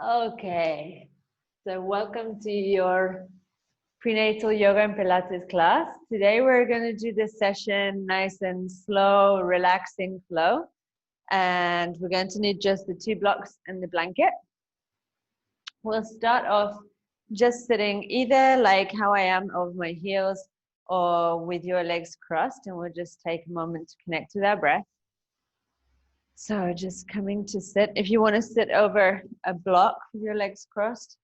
Okay, so welcome to your prenatal yoga and Pilates class. Today we're going to do this session nice and slow, relaxing flow. And we're going to need just the 2 blocks and the blanket. We'll start off just sitting either like how I am over my heels or with your legs crossed, and we'll just take a moment to connect with our breath. So just coming to sit. If you want to sit over a block with your legs crossed,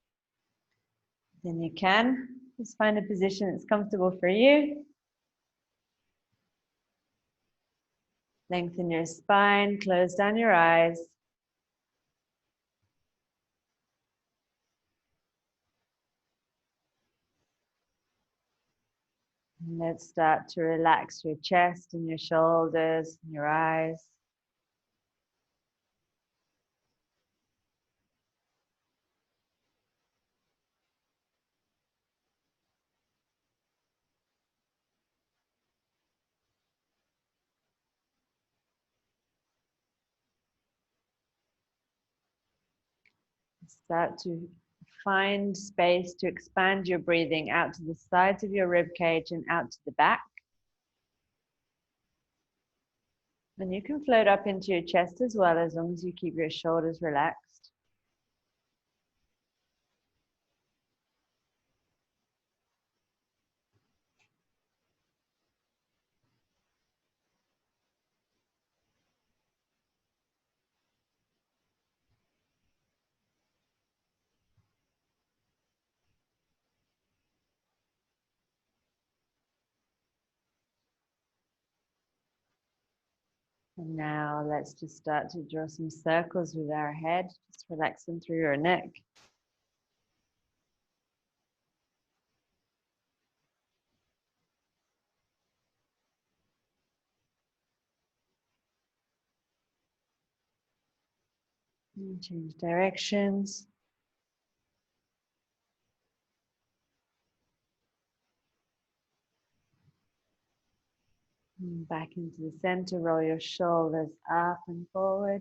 then you can. Just find a position that's comfortable for you. Lengthen your spine, close down your eyes. And let's start to relax your chest and your shoulders and your eyes. Start to find space to expand your breathing out to the sides of your rib cage and out to the back. And you can float up into your chest as well, as long as you keep your shoulders relaxed. And now let's just start to draw some circles with our head. Just relax them through your neck. And change directions. And back into the center, roll your shoulders up and forward.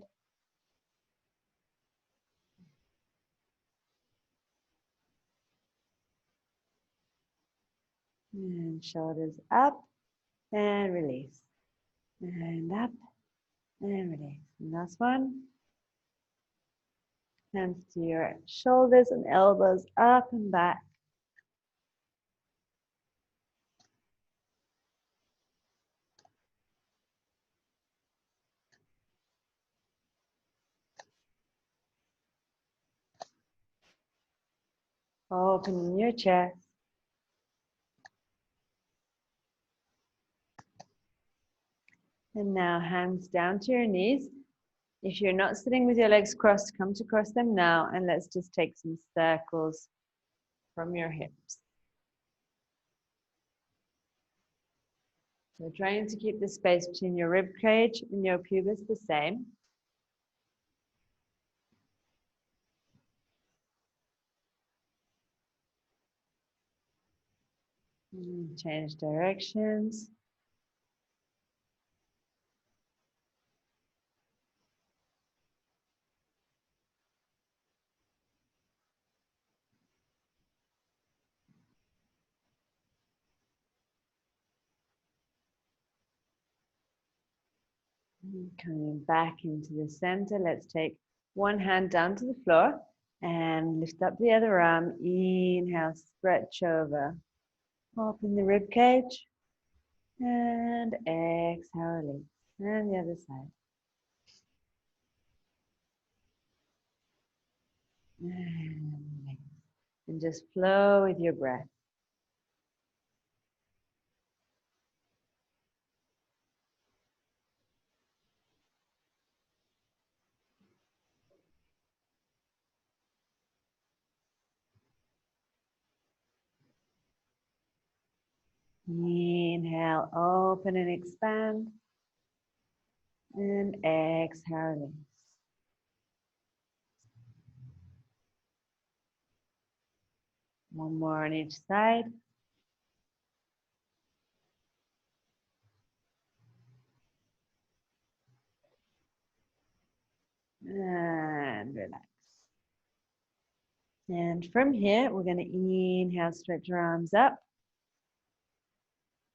And shoulders up and release. And up and release. And last one. Hands to your shoulders and elbows up and back. Opening your chest. And now hands down to your knees. If you're not sitting with your legs crossed, come to cross them now, and let's just take some circles from your hips. So trying to keep the space between your rib cage and your pubis the same. And change directions. Coming back into the center, let's take one hand down to the floor and lift up the other arm. Inhale, stretch over. Open the rib cage and exhale, release. And the other side. And release. And just flow with your breath. Inhale, open and expand. And exhale, release. One more on each side. And relax. And from here, we're going to inhale, stretch your arms up.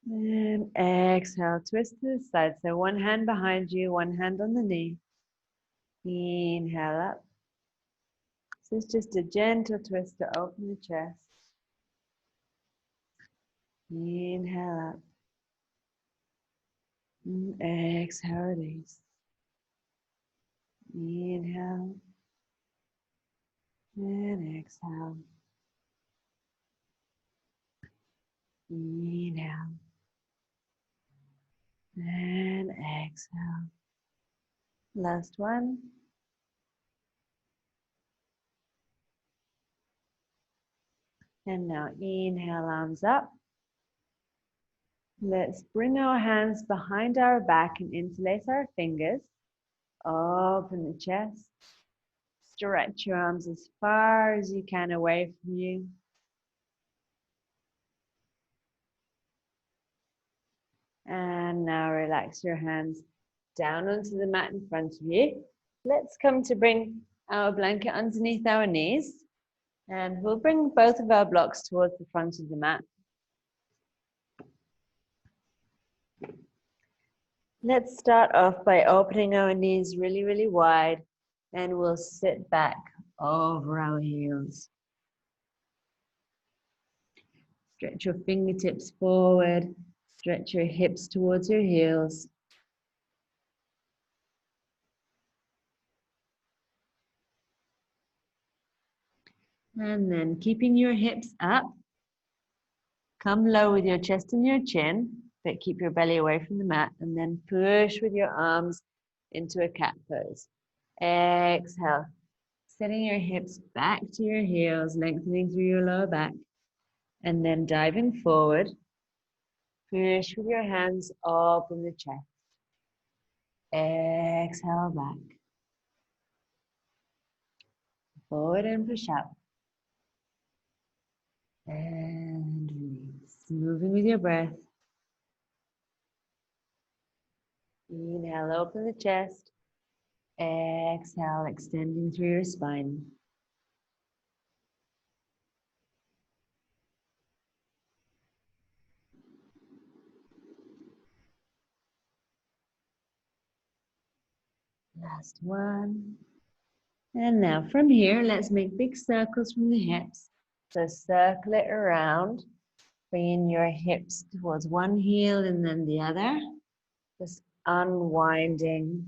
And exhale, twist to the side. So one hand behind you, one hand on the knee. Inhale up. This is just a gentle twist to open the chest. Inhale up. And exhale, release. Inhale. And exhale. Inhale. And exhale. Last one. And now inhale, arms up. Let's bring our hands behind our back and interlace our fingers. Open the chest. Stretch your arms as far as you can away from you. And now relax your hands down onto the mat in front of you. Let's come to bring our blanket underneath our knees. And we'll bring both of our blocks towards the front of the mat. Let's start off by opening our knees really, really wide, and we'll sit back over our heels. Stretch your fingertips forward, stretch your hips towards your heels. And then keeping your hips up, come low with your chest and your chin, but keep your belly away from the mat, and then push with your arms into a cat pose. Exhale, setting your hips back to your heels, lengthening through your lower back, and then diving forward. Push with your hands, open the chest. Exhale back. Forward and push up. And release. Moving with your breath. Inhale, open the chest. Exhale, extending through your spine. Last one. And now from here, let's make big circles from the hips. So circle it around, bringing your hips towards one heel and then the other. Just unwinding.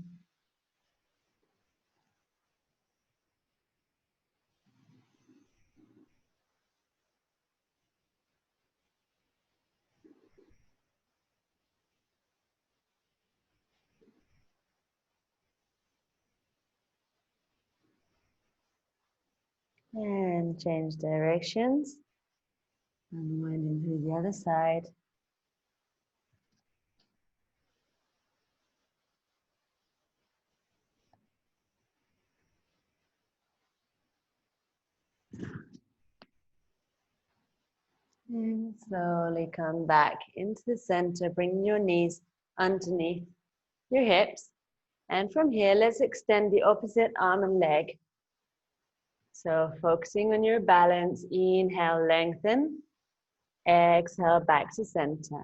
And change directions. Unwinding through the other side. And slowly come back into the center, bring your knees underneath your hips. And from here, let's extend the opposite arm and leg. So focusing on your balance, inhale, lengthen. Exhale, back to center.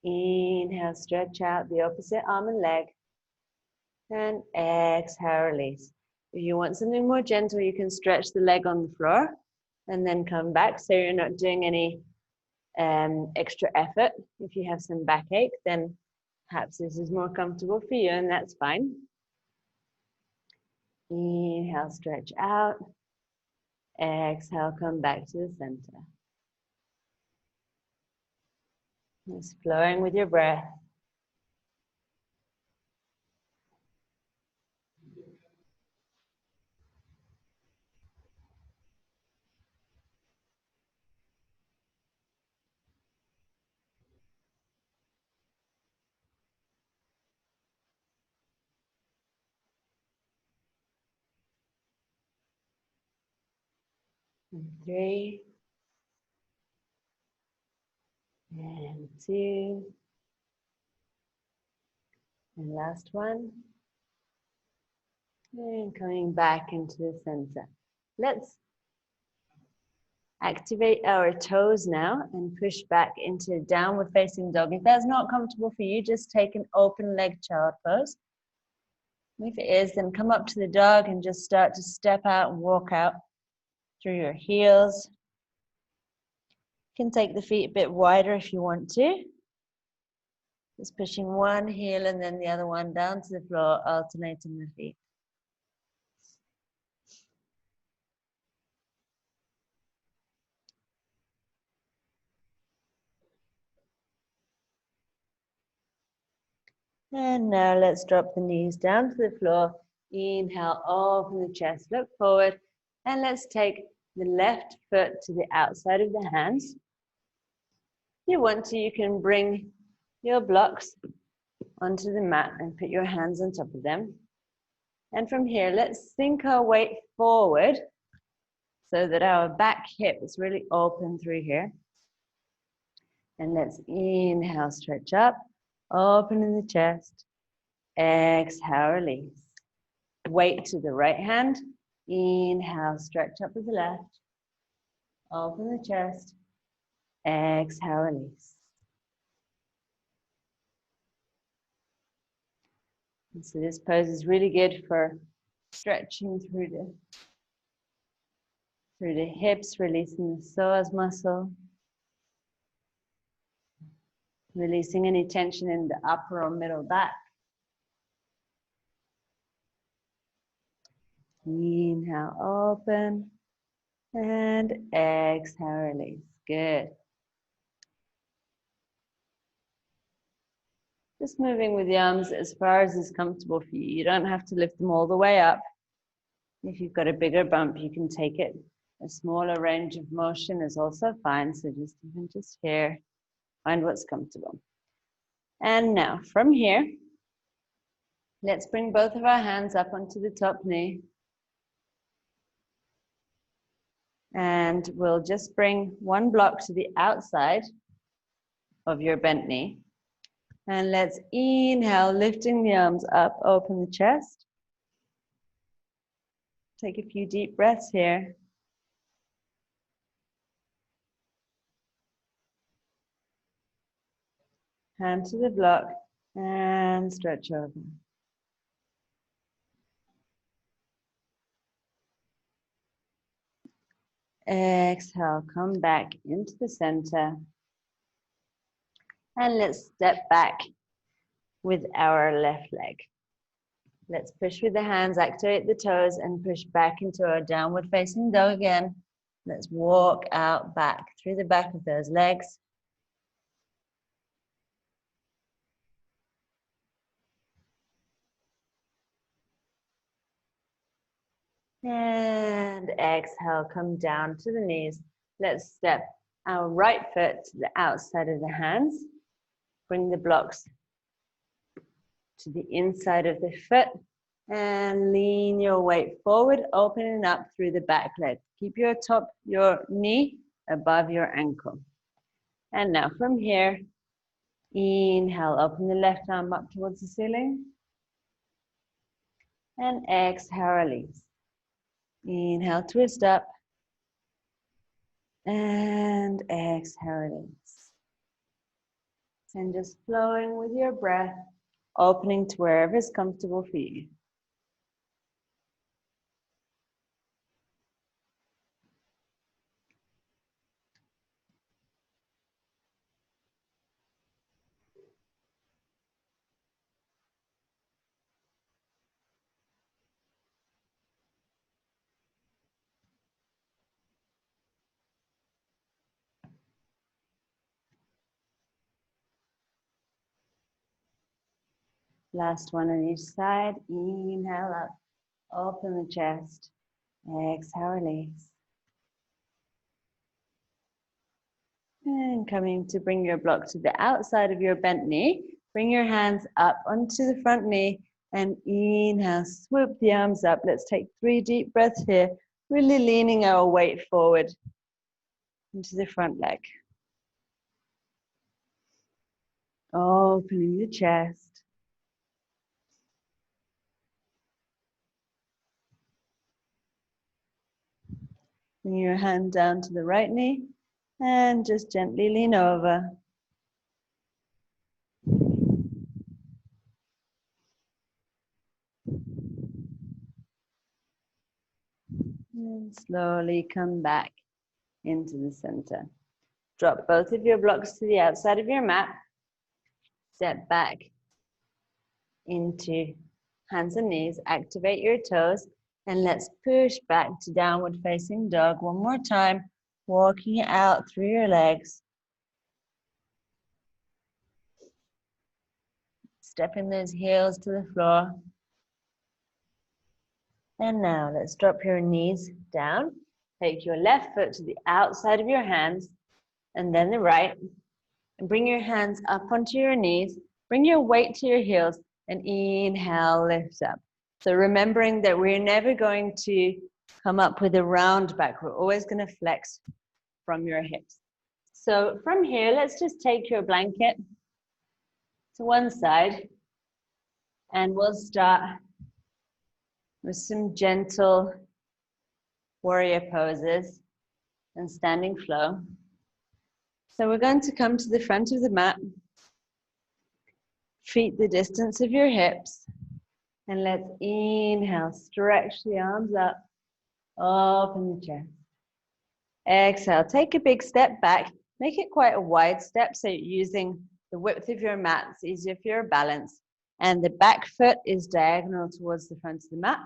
Inhale, stretch out the opposite arm and leg. And exhale, release. If you want something more gentle, you can stretch the leg on the floor and then come back so you're not doing any extra effort. If you have some backache, then perhaps this is more comfortable for you, and that's fine. Inhale, stretch out. Exhale, come back to the center. Just flowing with your breath. And 3, and 2, and last one. And coming back into the center. Let's Activate our toes now and push back into downward facing dog. If that's not comfortable for you, just take an open leg child pose. If it is, then come up to the dog and just start to step out and walk out through your heels. You can take the feet a bit wider if you want to. Just pushing one heel and then the other one down to the floor, alternating the feet. And now let's drop the knees down to the floor. Inhale, open the chest, look forward. And let's take the left foot to the outside of the hands. If you want to, you can bring your blocks onto the mat and put your hands on top of them. And from here, let's sink our weight forward so that our back hip is really open through here. And let's inhale, stretch up, open in the chest. Exhale, release. Weight to the right hand. Inhale, stretch up with the left. Open the chest. Exhale, release. And so this pose is really good for stretching through the hips, releasing the psoas muscle. Releasing any tension in the upper or middle back. Inhale, open. And exhale, release. Good. Just moving with the arms as far as is comfortable for you. You don't have to lift them all the way up. If you've got a bigger bump, you can take it. A smaller range of motion is also fine. So just here, find what's comfortable. And now from here, let's bring both of our hands up onto the top knee. And we'll just bring one block to the outside of your bent knee. And let's inhale, lifting the arms up, open the chest. Take a few deep breaths here. Hand to the block and stretch over. Exhale, come back into the center. And let's step back with our left leg. Let's push with the hands, activate the toes, and push back into our downward facing dog again. Let's walk out back through the back of those legs. And exhale, come down to the knees. Let's step our right foot to the outside of the hands. Bring the blocks to the inside of the foot and lean your weight forward, opening up through the back leg. Keep your knee above your ankle. And now from here, inhale, open the left arm up towards the ceiling. And exhale, release. Inhale, twist up. And exhale, release. And just flowing with your breath, opening to wherever is comfortable for you. Last one on each side. Inhale up, open the chest. Exhale, release. And coming to bring your block to the outside of your bent knee. Bring your hands up onto the front knee and inhale, swoop the arms up. Let's take 3 deep breaths here, really leaning our weight forward into the front leg. Opening the chest. Bring your hand down to the right knee and just gently lean over. And slowly come back into the center. Drop both of your blocks to the outside of your mat. Step back into hands and knees. Activate your toes. And let's push back to downward facing dog one more time. Walking it out through your legs. Stepping those heels to the floor. And now let's drop your knees down. Take your left foot to the outside of your hands and then the right. And bring your hands up onto your knees. Bring your weight to your heels and inhale, lift up. So remembering that we're never going to come up with a round back. We're always going to flex from your hips. So from here, let's just take your blanket to one side and we'll start with some gentle warrior poses and standing flow. So we're going to come to the front of the mat, feet the distance of your hips, and let's inhale, stretch the arms up, open the chest. Exhale, take a big step back, make it quite a wide step so you're using the width of your mat, it's easier for your balance. And the back foot is diagonal towards the front of the mat.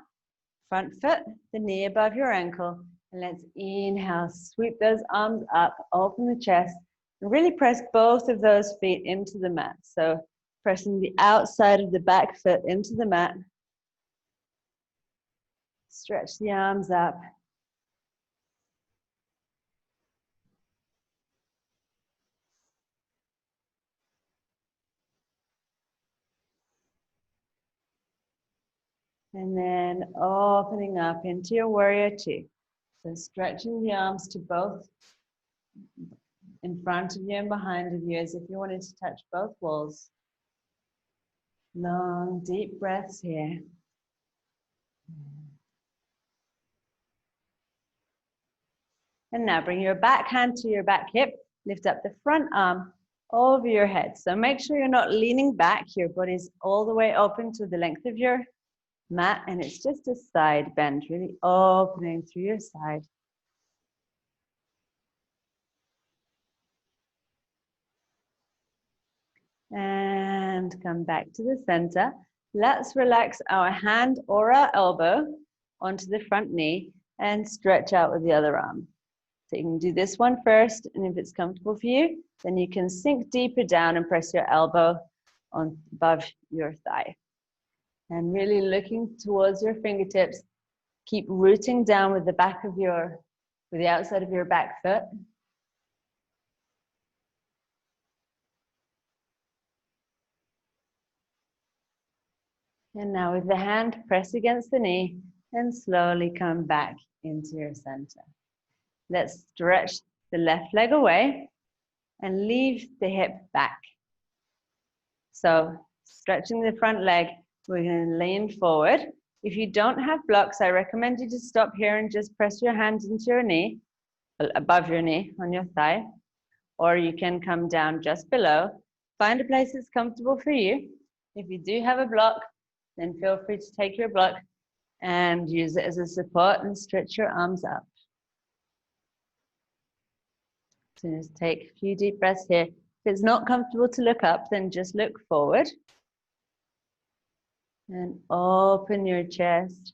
Front foot, the knee above your ankle. And let's inhale, sweep those arms up, open the chest, and really press both of those feet into the mat. So pressing the outside of the back foot into the mat. Stretch the arms up. And then opening up into your warrior two. So stretching the arms to both in front of you and behind of you as if you wanted to touch both walls. Long, deep breaths here. And now bring your back hand to your back hip. Lift up the front arm over your head. So make sure you're not leaning back. Your body's all the way open to the length of your mat. And it's just a side bend, really opening through your side. And come back to the center. Let's relax our hand or our elbow onto the front knee and stretch out with the other arm. So you can do this one first, and if it's comfortable for you, then you can sink deeper down and press your elbow on above your thigh. And really looking towards your fingertips, keep rooting down with the back of your, with the outside of your back foot. And now with the hand, press against the knee and slowly come back into your center. Let's stretch the left leg away and leave the hip back. So stretching the front leg, we're going to lean forward. If you don't have blocks, I recommend you to stop here and just press your hand into your knee, above your knee on your thigh, or you can come down just below. Find a place that's comfortable for you. If you do have a block, then feel free to take your block and use it as a support and stretch your arms up. So just take a few deep breaths here. If it's not comfortable to look up, then just look forward. And open your chest.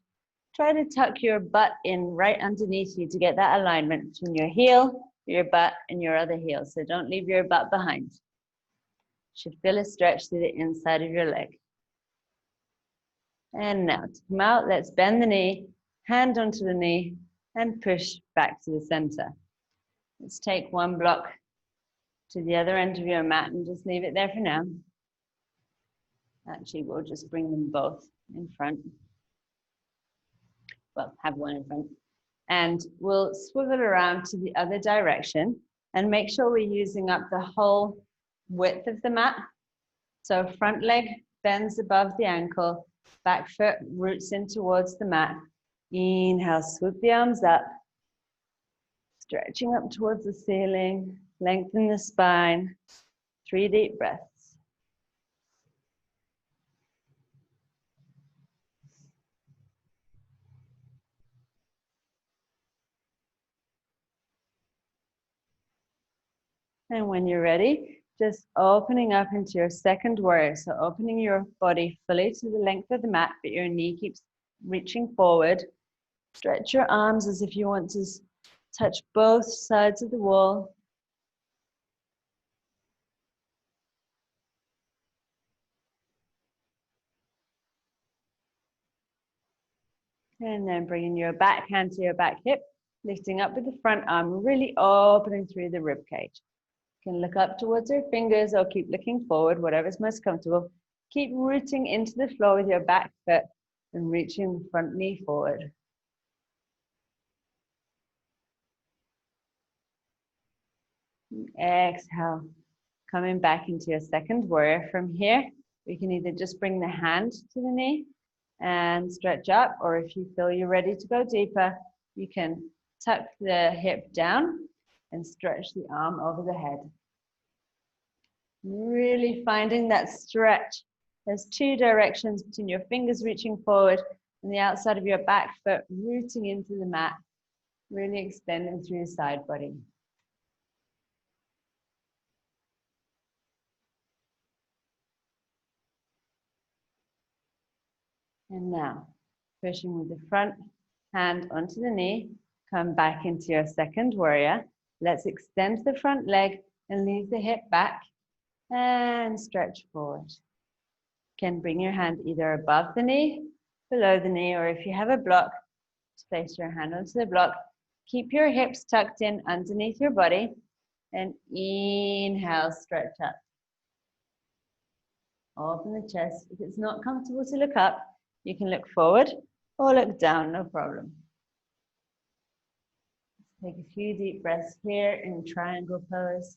Try to tuck your butt in right underneath you to get that alignment between your heel, your butt, and your other heel. So don't leave your butt behind. Should feel a stretch through the inside of your leg. And now to come out, let's bend the knee, hand onto the knee, and push back to the center. Let's take one block to the other end of your mat and just leave it there for now. Actually, we'll just bring them both in front. Well, have one in front. And we'll swivel around to the other direction and make sure we're using up the whole width of the mat. So front leg bends above the ankle, back foot roots in towards the mat. Inhale, swoop the arms up. Stretching up towards the ceiling, lengthen the spine. 3 deep breaths. And when you're ready, just opening up into your second warrior. So opening your body fully to the length of the mat, but your knee keeps reaching forward. Stretch your arms as if you want to touch both sides of the wall. And then bringing your back hand to your back hip, lifting up with the front arm, really opening through the rib cage. You can look up towards your fingers or keep looking forward, whatever's most comfortable. Keep rooting into the floor with your back foot and reaching the front knee forward. Exhale, coming back into your second warrior. From here, we can either just bring the hand to the knee and stretch up, or if you feel you're ready to go deeper, you can tuck the hip down and stretch the arm over the head. Really finding that stretch. There's 2 directions between your fingers reaching forward and the outside of your back foot rooting into the mat, really extending through your side body. And now, pushing with the front hand onto the knee, come back into your second warrior. Let's extend the front leg and leave the hip back and stretch forward. You can bring your hand either above the knee, below the knee, or if you have a block, just place your hand onto the block. Keep your hips tucked in underneath your body and inhale, stretch up. Open the chest. If it's not comfortable to look up, you can look forward or look down, no problem. Take a few deep breaths here in triangle pose.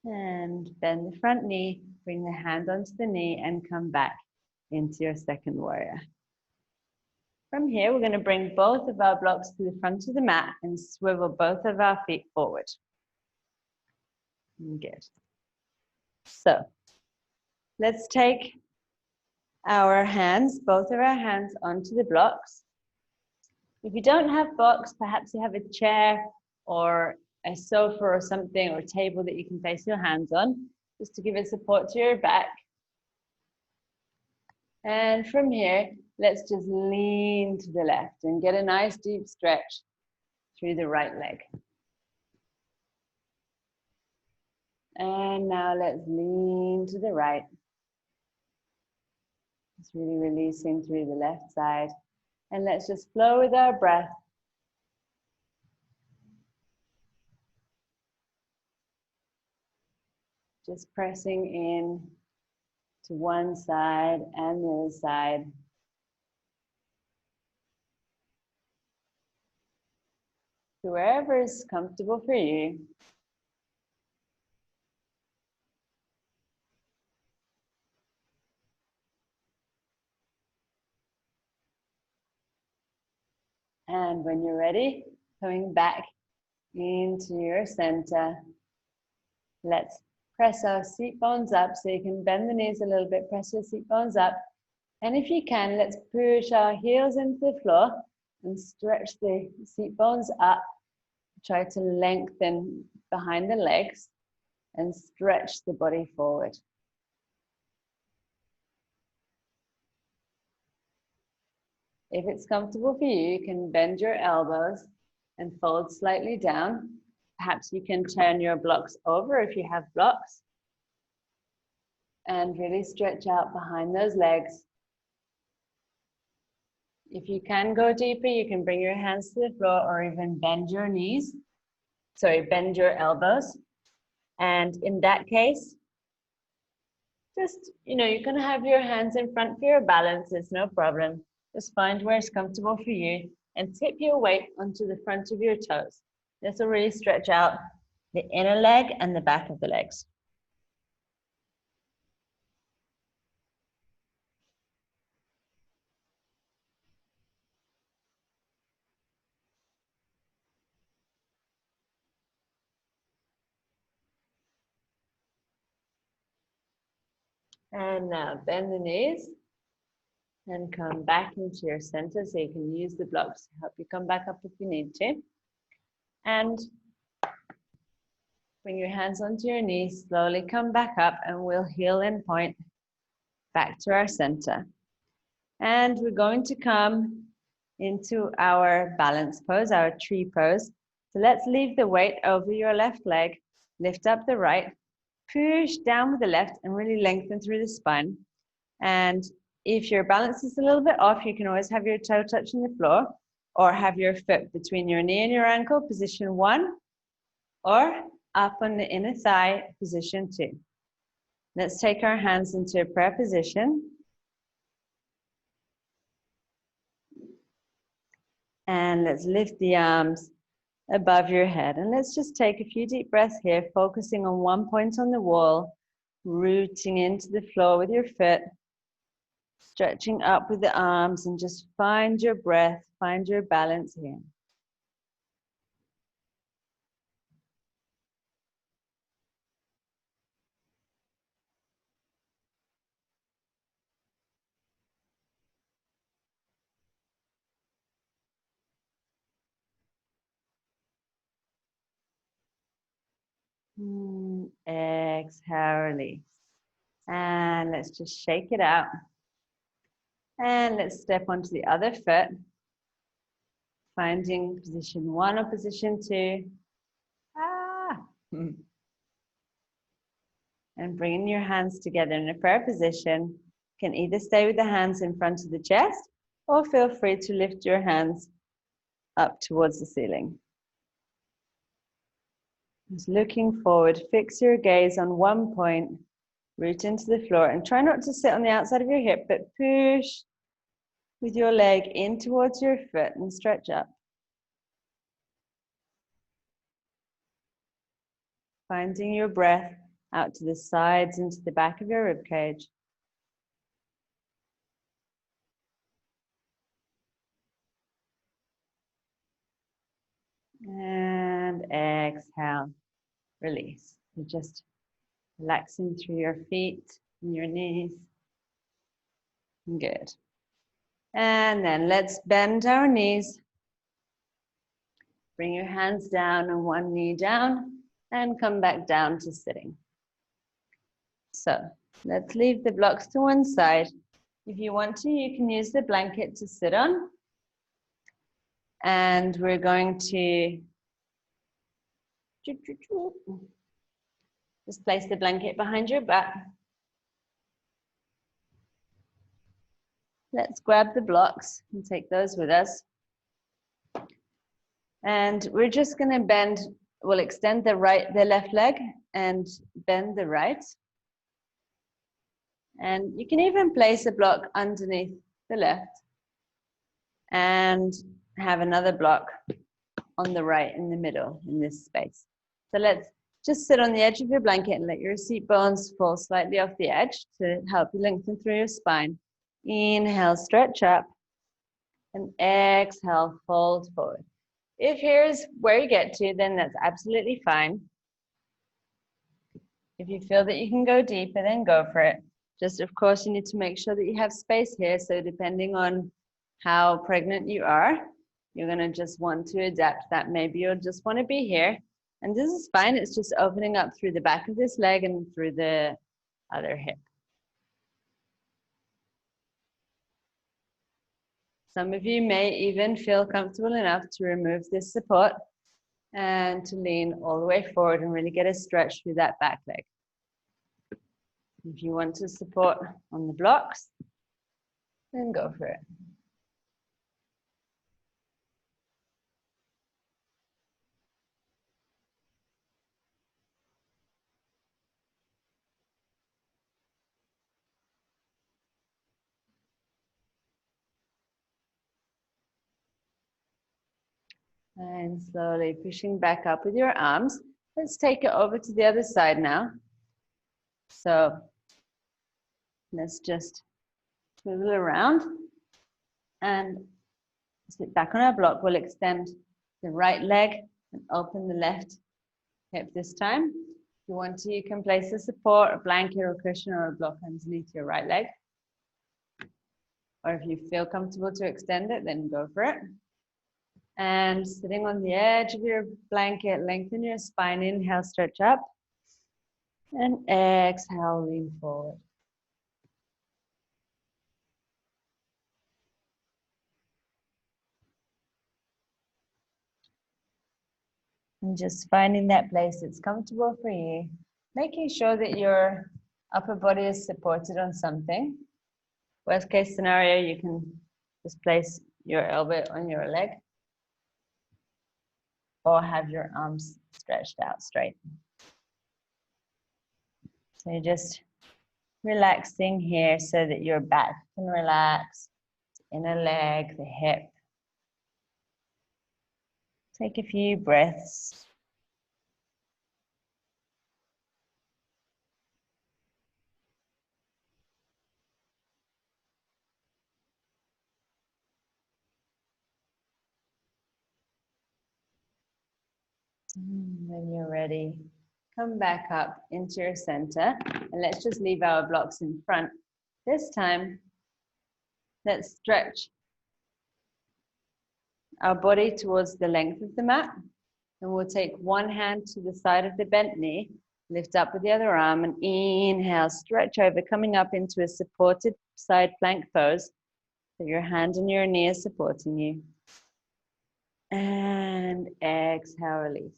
And bend the front knee, bring the hand onto the knee and come back into your second warrior. From here, we're going to bring both of our blocks to the front of the mat and swivel both of our feet forward. Good. So, let's take our hands, both of our hands onto the blocks. If you don't have blocks, perhaps you have a chair or a sofa or something or a table that you can place your hands on, just to give it support to your back. And from here, let's just lean to the left and get a nice deep stretch through the right leg. And now let's lean to the right. Just really releasing through the left side. And let's just flow with our breath. Just pressing in to one side and the other side. To wherever is comfortable for you. And when you're ready, coming back into your center. Let's press our seat bones up, so you can bend the knees a little bit, press your seat bones up. And if you can, let's push our heels into the floor and stretch the seat bones up. Try to lengthen behind the legs and stretch the body forward. If it's comfortable for you, you can bend your elbows and fold slightly down. Perhaps you can turn your blocks over if you have blocks. And really stretch out behind those legs. If you can go deeper, you can bring your hands to the floor or even bend your knees. Sorry, bend your elbows. And in that case, just, you can have your hands in front for your balance. It's no problem. Just find where it's comfortable for you and tip your weight onto the front of your toes. This will really stretch out the inner leg and the back of the legs. And now bend the knees and come back into your center so you can use the blocks to help you come back up if you need to. And bring your hands onto your knees, slowly come back up, and we'll heel and point back to our center. And we're going to come into our balance pose, our tree pose. So let's leave the weight over your left leg, lift up the right, push down with the left, and really lengthen through the spine. And if your balance is a little bit off, you can always have your toe touching the floor or have your foot between your knee and your ankle, position 1, or up on the inner thigh, position 2. Let's take our hands into a prayer position. And let's lift the arms above your head. And let's just take a few deep breaths here, focusing on one point on the wall, rooting into the floor with your foot, stretching up with the arms, and just find your breath, find your balance here. Exhale, release. And let's just shake it out. And let's step onto the other foot, finding position 1 or position 2. And bringing your hands together in a prayer position. You can either stay with the hands in front of the chest, or feel free to lift your hands up towards the ceiling. Just looking forward, fix your gaze on one point, root into the floor, and try not to sit on the outside of your hip, but push with your leg in towards your foot and stretch up. Finding your breath out to the sides, into the back of your rib cage. And exhale, release. You're just relaxing through your feet and your knees. Good. And then let's bend our knees. Bring your hands down and one knee down and come back down to sitting. So let's leave the blocks to one side. If you want to, you can use the blanket to sit on. And we're going to just place the blanket behind your back. Let's grab the blocks and take those with us. And we're just going to bend, we'll extend the left leg and bend the right. And you can even place a block underneath the left and have another block on the right in the middle in this space. So let's just sit on the edge of your blanket and let your seat bones fall slightly off the edge to help you lengthen through your spine. Inhale, stretch up, and exhale, fold forward. If here's where you get to, then that's absolutely fine. If you feel that you can go deeper, then go for it. Just, of course, you need to make sure that you have space here. So depending on how pregnant you are, you're going to just want to adapt that. Maybe you'll just want to be here. And this is fine. It's just opening up through the back of this leg and through the other hip. Some of you may even feel comfortable enough to remove this support and to lean all the way forward and really get a stretch through that back leg. If you want to support on the blocks, then go for it. And slowly pushing back up with your arms. Let's take it over to the other side now. So let's just swivel around and sit back on our block. We'll extend the right leg and open the left hip this time. If you want to, you can place a support, a blanket or a cushion or a block underneath your right leg. Or if you feel comfortable to extend it, then go for it. And sitting on the edge of your blanket, lengthen your spine. Inhale, stretch up. And exhale, lean forward. And just finding that place that's comfortable for you. Making sure that your upper body is supported on something. Worst case scenario, you can just place your elbow on your leg or have your arms stretched out straight. So you're just relaxing here so that your back can relax, inner leg, the hip. Take a few breaths. When you're ready, come back up into your center and let's just leave our blocks in front. This time, let's stretch our body towards the length of the mat. And we'll take one hand to the side of the bent knee, lift up with the other arm and inhale, stretch over, coming up into a supported side plank pose. So your hand and your knee is supporting you. And exhale, release.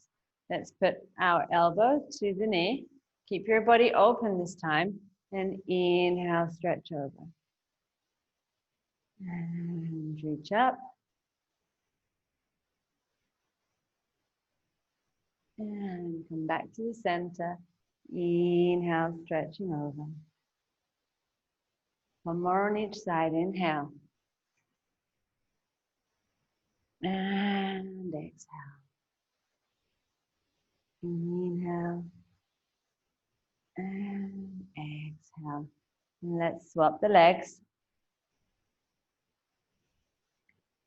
Let's put our elbow to the knee. Keep your body open this time. And inhale, stretch over. And reach up. And come back to the center. Inhale, stretching over. One more on each side. Inhale. And exhale. Inhale. And exhale. And let's swap the legs.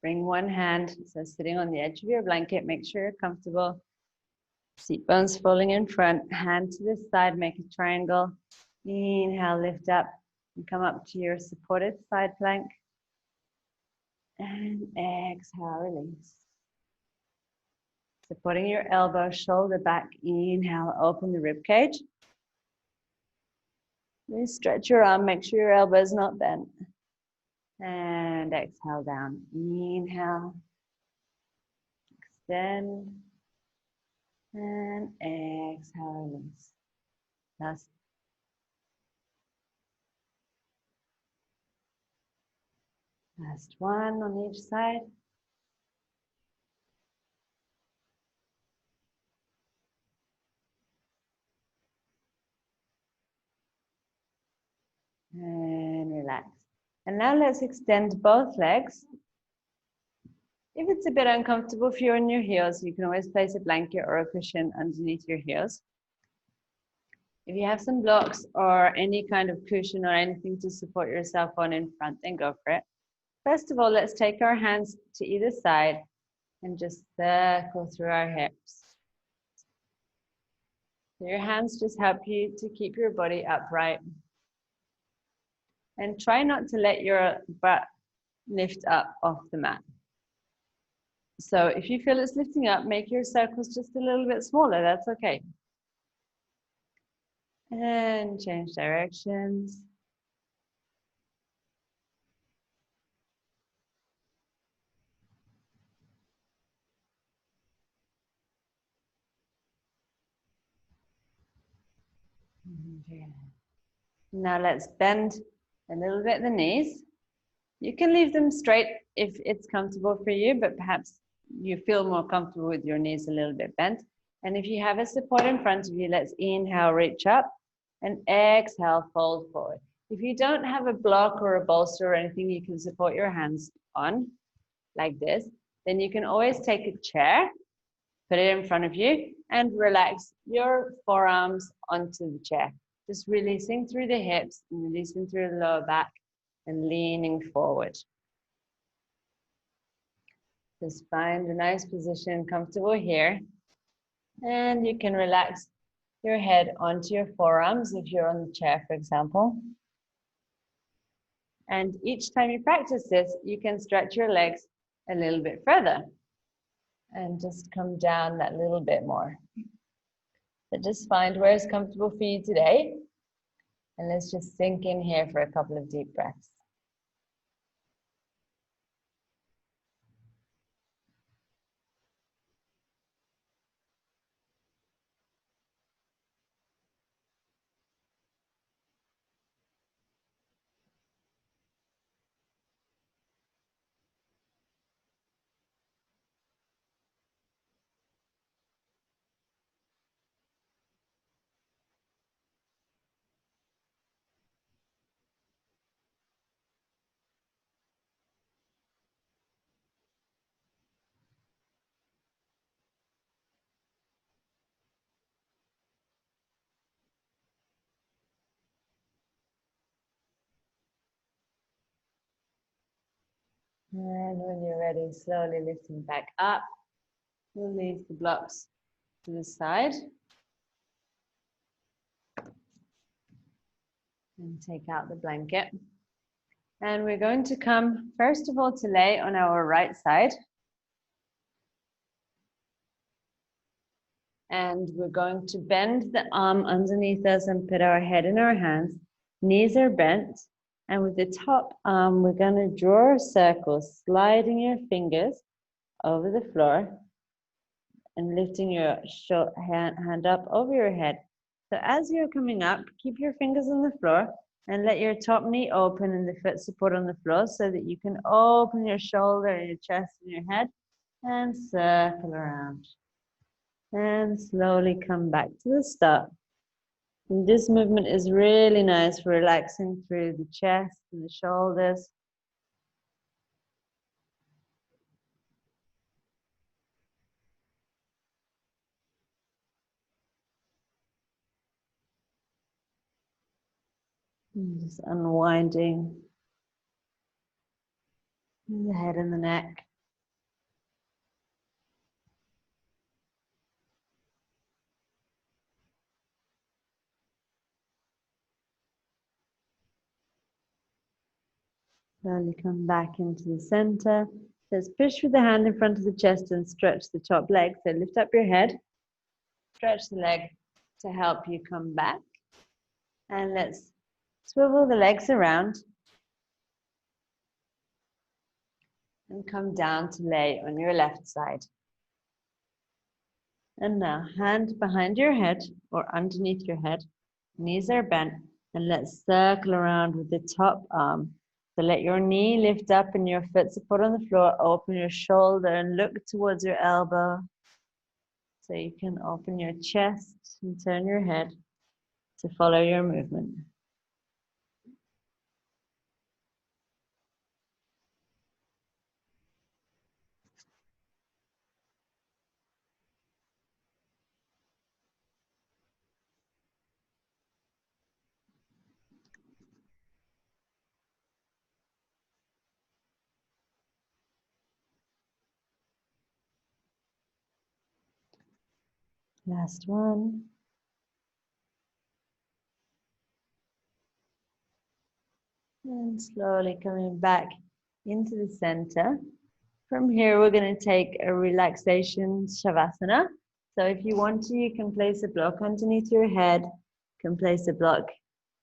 Bring one hand, so sitting on the edge of your blanket, make sure you're comfortable. Seat bones falling in front, hand to this side, make a triangle. Inhale, lift up and come up to your supported side plank. And exhale, release. Supporting your elbow, shoulder back. Inhale, open the rib cage. Then stretch your arm, make sure your elbow is not bent. And exhale down. Inhale. Extend. And exhale, release. Last one on each side. And relax. And now let's extend both legs. If it's a bit uncomfortable for you on your heels, you can always place a blanket or a cushion underneath your heels. If you have some blocks or any kind of cushion or anything to support yourself on in front, then go for it. First of all, let's take our hands to either side and just circle through our hips. Your hands just help you to keep your body upright. And try not to let your butt lift up off the mat. So if you feel it's lifting up, make your circles just a little bit smaller, that's okay. And change directions. Now let's bend a little bit the knees. You can leave them straight if it's comfortable for you, but perhaps you feel more comfortable with your knees a little bit bent. And if you have a support in front of you, let's inhale, reach up, and exhale, fold forward. If you don't have a block or a bolster or anything you can support your hands on, like this, then you can always take a chair Put it in front of you and relax your forearms onto the chair. Just releasing through the hips and releasing through the lower back and leaning forward. Just find a nice position, comfortable here. And you can relax your head onto your forearms if you're on the chair, for example. And each time you practice this, you can stretch your legs a little bit further and just come down that little bit more. So just find where is comfortable for you today. And let's just sink in here for a couple of deep breaths. And when you're ready, slowly lifting back up. We'll leave the blocks to the side. And take out the blanket. And we're going to come, first of all, to lay on our right side. And we're going to bend the arm underneath us and put our head in our hands. Knees are bent. And with the top arm, we're going to draw a circle, sliding your fingers over the floor and lifting your hand up over your head. So as you're coming up, keep your fingers on the floor and let your top knee open and the foot support on the floor so that you can open your shoulder and your chest and your head and circle around. And slowly come back to the start. And this movement is really nice for relaxing through the chest and the shoulders. And just unwinding the head and the neck. Slowly come back into the center. Let's push with the hand in front of the chest and stretch the top leg. So lift up your head, stretch the leg to help you come back. And let's swivel the legs around and come down to lay on your left side. And now hand behind your head or underneath your head. Knees are bent. And let's circle around with the top arm. So let your knee lift up and your foot support on the floor. Open your shoulder and look towards your elbow. So you can open your chest and turn your head to follow your movement. Last one. And slowly coming back into the center. From here, we're going to take a relaxation shavasana. So if you want to, you can place a block underneath your head. You can place a block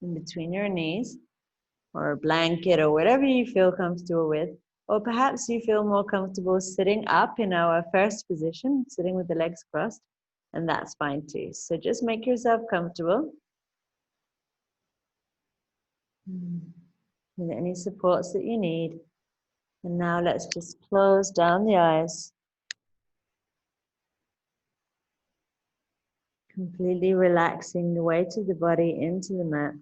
in between your knees or a blanket or whatever you feel comfortable with. Or perhaps you feel more comfortable sitting up in our first position, sitting with the legs crossed, and that's fine too. So just make yourself comfortable. With any supports that you need. And now let's just close down the eyes. Completely relaxing the weight of the body into the mat.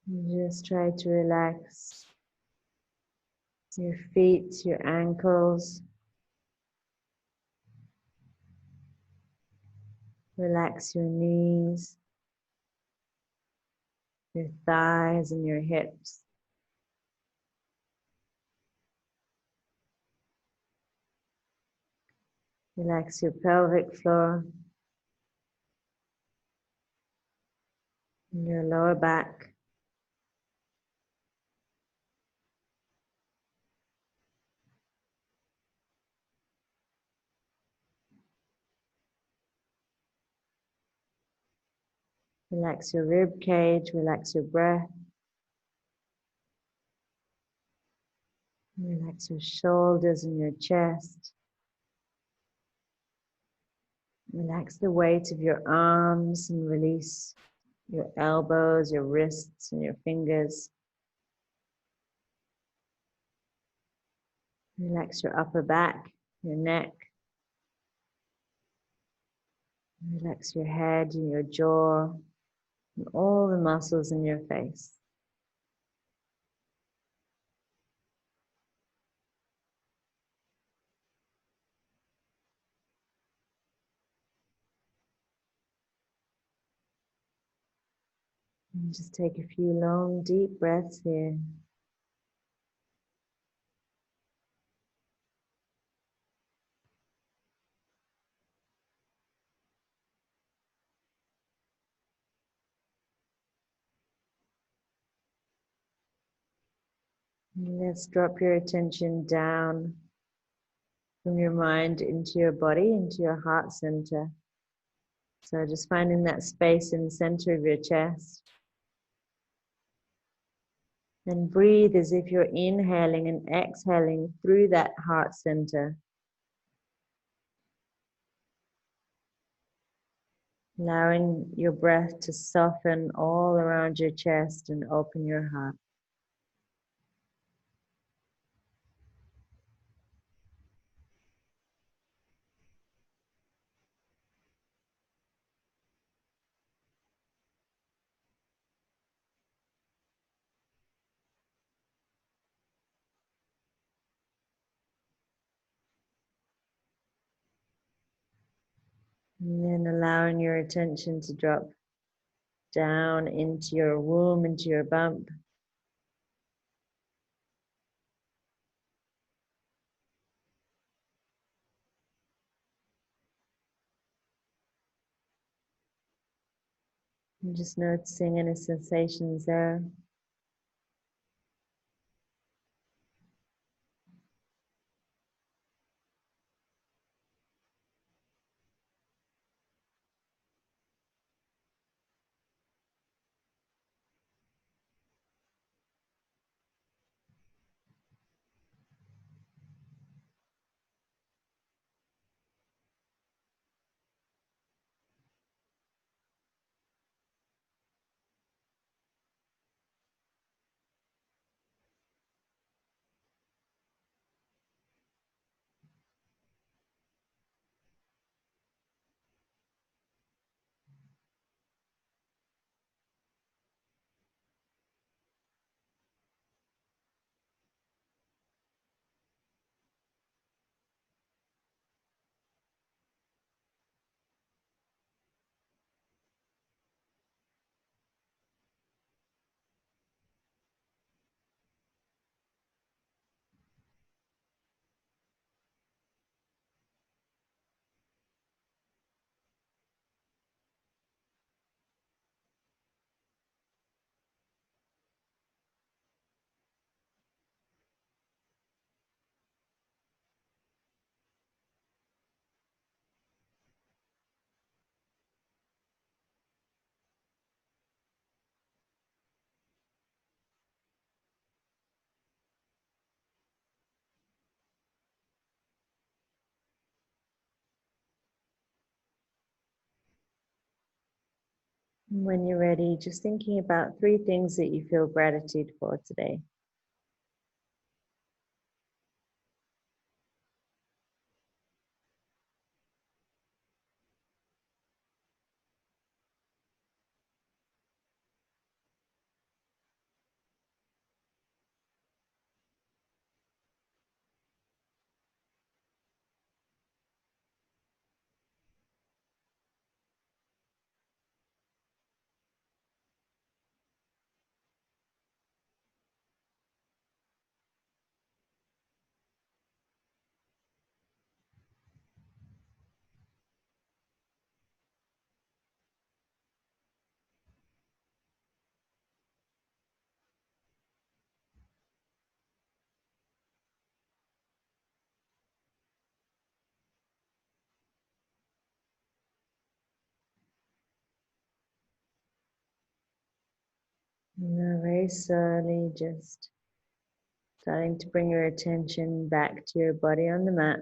And just try to relax your feet, your ankles. Relax your knees, your thighs, and your hips. Relax your pelvic floor, and your lower back. Relax your rib cage, relax your breath. Relax your shoulders and your chest. Relax the weight of your arms and release your elbows, your wrists, and your fingers. Relax your upper back, your neck. Relax your head and your jaw and all the muscles in your face. And just take a few long, deep breaths here. And let's drop your attention down from your mind into your body, into your heart center. So just finding that space in the center of your chest. And breathe as if you're inhaling and exhaling through that heart center. Allowing your breath to soften all around your chest and open your heart. And then allowing your attention to drop down into your womb, into your bump. And just noticing any sensations there. And when you're ready, just thinking about 3 things that you feel gratitude for today. And now very slowly just starting to bring your attention back to your body on the mat.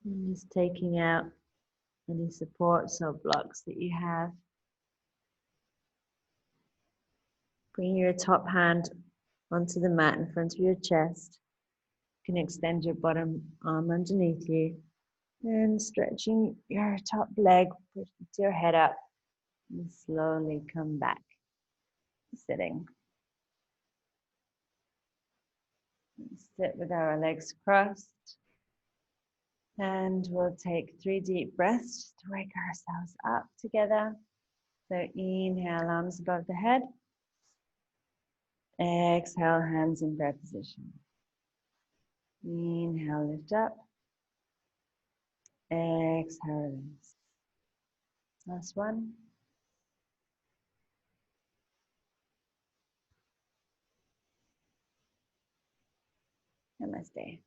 And just taking out any supports or blocks that you have. Bring your top hand onto the mat in front of your chest. You can extend your bottom arm underneath you and stretching your top leg, push your head up and slowly come back to sitting. Sit with our legs crossed and we'll take 3 deep breaths just to wake ourselves up together. So inhale, arms above the head. Exhale, hands in prayer position. Inhale, lift up. Exhale, release. Last one. Namaste.